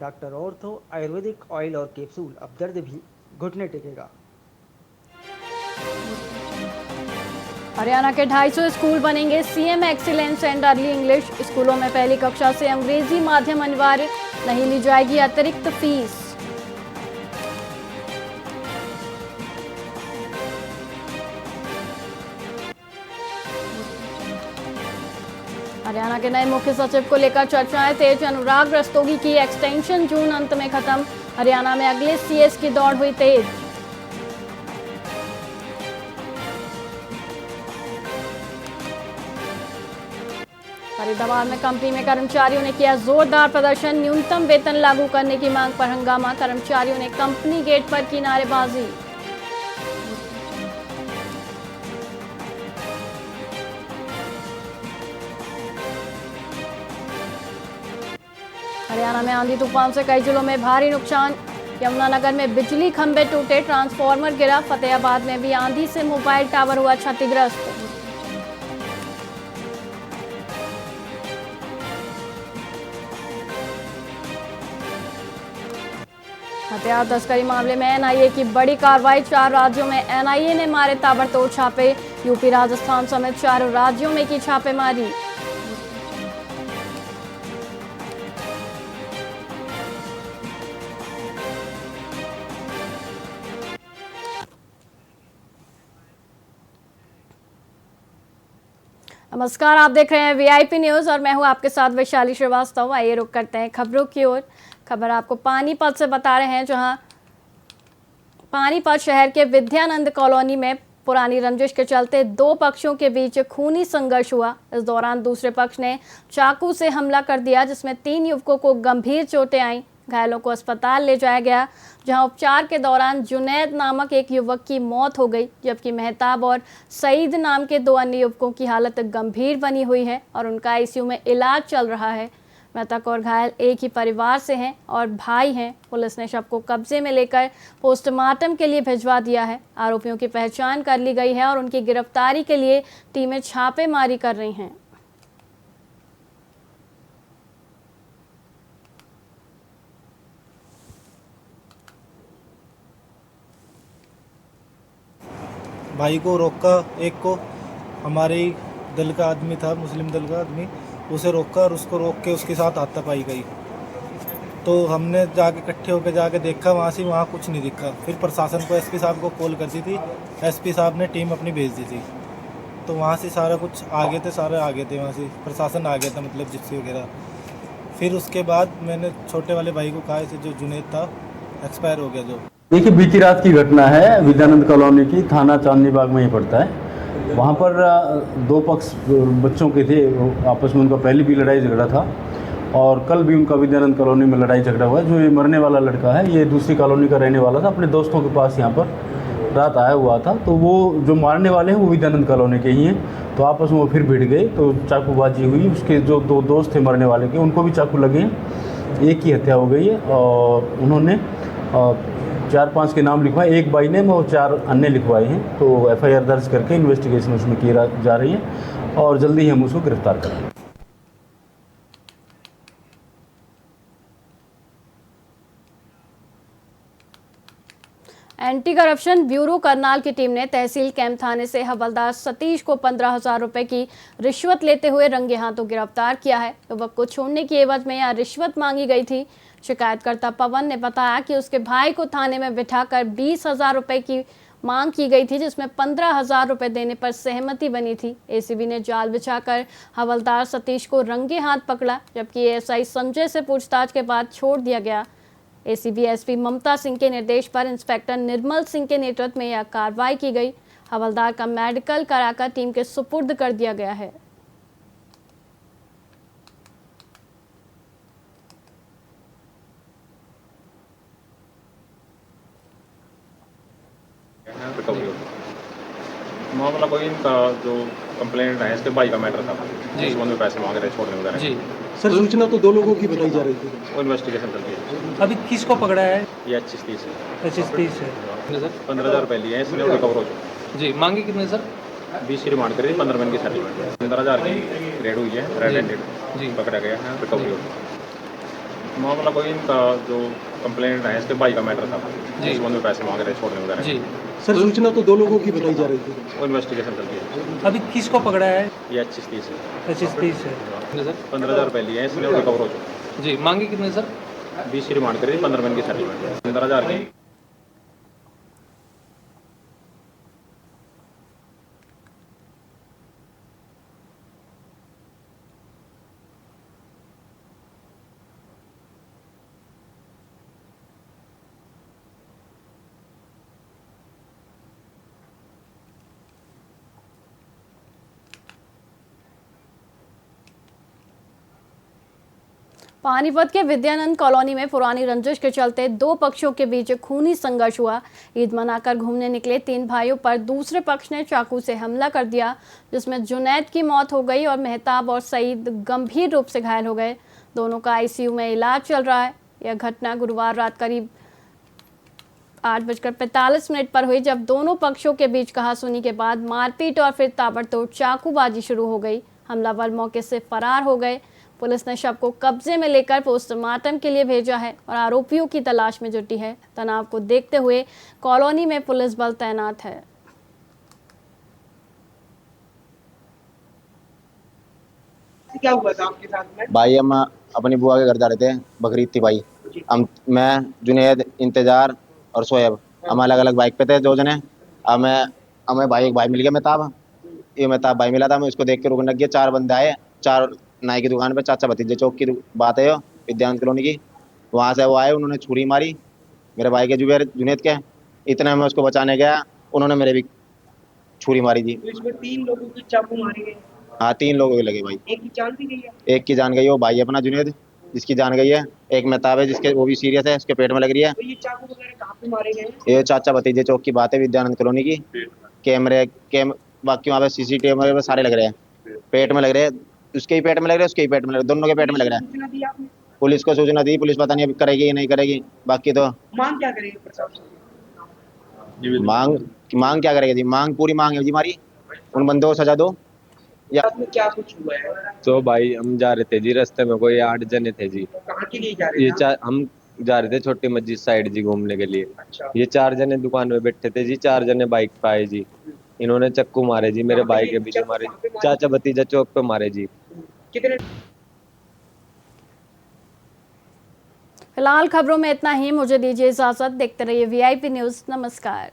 Doctor ortho Ayurvedic oil और capsule, अब दर्द भी घुटने टेकेगा। हरियाणा के 250 स्कूल बनेंगे CM excellence and early English. स्कूलों में पहली कक्षा से अंग्रेजी माध्यम अनिवार्य, नहीं ली जाएगी अतिरिक्त फीस। हरियाणा के नए मुख्य सचिव को लेकर चर्चाएं तेज। अनुराग रस्तोगी की एक्सटेंशन जून अंत में खत्म। हरियाणा में अगले सीएस की दौड़ हुई तेज। फरीदाबाद में कंपनी में कर्मचारियों ने किया जोरदार प्रदर्शन। न्यूनतम वेतन लागू करने की मांग पर हंगामा। कर्मचारियों ने कंपनी गेट पर की नारेबाजी। हरियाणा में आंधी तूफान से कई जिलों में भारी नुकसान। यमुनानगर में बिजली खंभे टूटे, ट्रांसफार्मर गिरा। फतेहाबाद में भी आंधी से मोबाइल टावर हुआ क्षतिग्रस्त। हथियार तस्करी मामले में एनआईए की बड़ी कार्रवाई। 4 राज्यों में एनआईए ने मारे ताबड़तोड़ छापे। यूपी, राजस्थान समेत 4 राज्यों में की छापेमारी। नमस्कार, आप देख रहे हैं वीआईपी न्यूज़ और मैं हूं आपके साथ वैशाली श्रीवास्तव। आइए रुक करते हैं खबरों की ओर। खबर आपको पानीपत से बता रहे हैं, जहां पानीपत शहर के विद्यानंद कॉलोनी में पुरानी रंजिश के चलते 2 पक्षों के बीच खूनी संघर्ष हुआ। इस दौरान दूसरे पक्ष ने चाकू से हमला कर दिया, जिसमें 3 युवकों को गंभीर चोटें आईं। घायलों को अस्पताल ले जाया गया, जहां उपचार के दौरान जुनैद नामक एक युवक की मौत हो गई, जबकि मेहताब और सईद नाम के 2 अन्य युवकों की हालत गंभीर बनी हुई है और उनका आईसीयू में इलाज चल रहा है। मृतक और घायल एक ही परिवार से हैं और भाई हैं। पुलिस ने शव को कब्जे में लेकर पोस्टमार्टम के लिए भिजवा दिया है। आरोपियों की पहचान कर ली गई है और उनकी गिरफ्तारी के लिए टीमें छापेमारी कर रही हैं। भाई को रोका, एक को हमारे ही दल का आदमी था, मुस्लिम दल का आदमी, उसे रोका और उसको रोक के उसके साथ हाथापाई गई। तो हमने जाके इकट्ठे होकर जाके देखा, वहाँ कुछ नहीं दिखा। फिर प्रशासन को, एसपी साहब को कॉल कर दी थी। एसपी साहब ने टीम अपनी भेज दी थी, तो वहाँ से सारा कुछ आगे थे, सारे आगे थे, वहाँ से प्रशासन आ गया था, मतलब जिप्सी वगैरह। फिर उसके बाद मैंने छोटे वाले भाई को कहा, जो जुनैद था, एक्सपायर हो गया जो। देखिए, बीती रात की घटना है, विद्यानंद कॉलोनी की, थाना चांदनी बाग में ही पड़ता है। वहाँ पर 2 पक्ष बच्चों के थे, आपस में उनका पहले भी लड़ाई झगड़ा था और कल भी उनका विद्यानंद कॉलोनी में लड़ाई झगड़ा हुआ। जो ये मरने वाला लड़का है, ये दूसरी कॉलोनी का रहने वाला था, अपने दोस्तों के पास यहाँ पर रात आया हुआ था। तो वो जो मारने वाले हैं वो विद्यानंद कॉलोनी के ही हैं। तो आपस में वो फिर भिड़ गए, तो चाकूबाजी हुई। उसके जो 2 दोस्त थे मरने वाले के, उनको भी चाकू लगे हैं। एक की हत्या हो गई है और उन्होंने 4-5 के नाम लिखवाए, एक बाई ने वो 4 अन्य लिखवाए हैं। तो एफआईआर दर्ज करके इन्वेस्टिगेशन उसमें की जा रही है और जल्दी ही हम उसको गिरफ्तार करेंगे। एंटी करप्शन ब्यूरो करनाल की टीम ने तहसील कैंप थाने से हवलदार सतीश को 15,000 रुपए की रिश्वत लेते हुए रंगे हाथों गिरफ्तार किया है। युवक को छोड़ने की एवज में यह रिश्वत मांगी गई थी। शिकायतकर्ता पवन ने बताया कि उसके भाई को थाने में बिठाकर 20,000 रुपए की मांग की गई थी, जिसमें 15,000 रुपए देने पर सहमति बनी थी। एसीबी ने जाल बिछाकर हवलदार सतीश को रंगे हाथ पकड़ा, जबकि एएसआई संजय से पूछताछ के बाद छोड़ दिया गया। एसीबी एसपी ममता सिंह के निर्देश पर इंस्पेक्टर निर्मल सिंह के नेतृत्व में यह कार्रवाई की गई। हवलदार का मेडिकल कराकर टीम के सुपुर्द कर दिया गया है। मामला कोई इनका जो कंप्लेंट है, इसके भाई का मैटर था जी, इस में पैसे मांग रहे छोड़ने वगैरह जी। सर, सूचना तो 2 लोगों की बताई जा रही थी। वो इन्वेस्टिगेशन चल रही है। अभी किसको पकड़ा है? ये 25-30 है। 25-30 है सर। 15,000 रुपये लिए हैं इसने, रिकवर हो चुका जी। मांगी कितने सर? 20 की रिमांड करी, 15 दिन की सेटलमेंट। 15,000 की रेड हुई है, रेड एंडेड जी, पकड़ा गया है, रिकवरी हो। मामला कोई इनका जो कंप्लेंट है इसके भाई का मैटर था जी। इस संबंध में पैसे मांग रहे छोड़ने वगैरह जी सर, सूचना तो 2 लोगों की बताई जा रही थी। वो इन्वेस्टिगेशन चल रही है। अभी किसको पकड़ा है? ये 25-30 है 25-30 है सर। 15,000 रुपये लिए हैं इसने रिकवर हो चुका जी, मांगे कितने सर? 20 की रिमांड करी 15 दिन की सेटलमेंट 15,000 की। पानीपत के विद्यानंद कॉलोनी में पुरानी रंजिश के चलते दो पक्षों के बीच खूनी संघर्ष हुआ। ईद मनाकर घूमने निकले 3 भाइयों पर दूसरे पक्ष ने चाकू से हमला कर दिया, जिसमें जुनैद की मौत हो गई और मेहताब और सईद गंभीर रूप से घायल हो गए। दोनों का आईसीयू में इलाज चल रहा है। यह घटना गुरुवार रात करीब 8:45 पर हुई, जब दोनों पक्षों के बीच कहासुनी के बाद मारपीट और फिर ताबड़तोड़ चाकूबाजी शुरू हो गई। हमलावर मौके से फरार हो गए। पुलिस ने शव को कब्जे में लेकर पोस्टमार्टम के लिए भेजा है और आरोपियों की तलाश में जुटी है। तनाव को देखते हुए कॉलोनी में पुलिस बल तैनात है। क्या हुआ था आपके साथ में? भाई हम अपनी बुआ के घर जा रहे थे, बकरीद थी भाई। मैं, जुनेद, इंतजार और शोएब हम अलग अलग बाइक पे थे 2 जने। हमें भाई एक भाई मिल गया मेहताब। ये मेहताब भाई मिला था, मैं उसको देख के रुकने लग गया। 4 बंदे आए, 4 नाई की दुकान पे, चाचा भतीजे चौक की बात है, विद्यानंद कॉलोनी की। वहाँ से वो आए, उन्होंने छुरी मारी मेरे भाई के जुनेद के। इतने में उसको बचाने गया, उन्होंने मेरे भी छुरी मारी जी। तो इसमें 3 लोगों की चाकू मारी गई। हाँ, 3 लोगों के लगे भाई। एक की जान भी गई है। एक की जान गई, वो भाई अपना जुनेद जिसकी जान गई है। एक मेहताब है जिसके वो भी सीरियस है, उसके पेट में लग रही है। तो ये चाकू वगैरह कहाँ पे मारे गए हैं? ये चाचा भतीजे चौक की बात है, विद्यानंद कॉलोनी की। बाकी वहाँ पे सीसीटीवी में सारे लग रहे हैं। पेट में लग रहे हैं, उसके ही पेट में लग रहे हैं, उसके ही पेट में लग रहे हैं, दोनों के पेट में लग रहा है। सूचना दी आपने? पुलिस को सूचना दी, पुलिस पता नहीं अभी करेगी या नहीं करेगी। बाकी तो मांग क्या करेगी प्रशासन से? मांग क्या करेगी जी? मांग पूरी मांग है जी हमारी, उन बंदों को सजा दो। साथ में क्या कुछ हुआ है? तो भाई हम जा रहे थे जी, रास्ते में कोई 8 जने थे जी। कहाँ के लिए जा रहे थे? हम जा रहे थे छोटी मस्जिद साइड जी घूमने के लिए। अच्छा। ये 4 जने दुकान में बैठे थे जी, 4 जने बाइक पे आए जी। इन्होंने चक्कू मारे जी, मेरे भाई के पीछे मारे, चाचा भतीजा चौक पे मारे जी। कितने? फिलहाल खबरों में इतना ही। मुझे दीजिए इजाजत। देखते रहिए VIP न्यूज़। नमस्कार।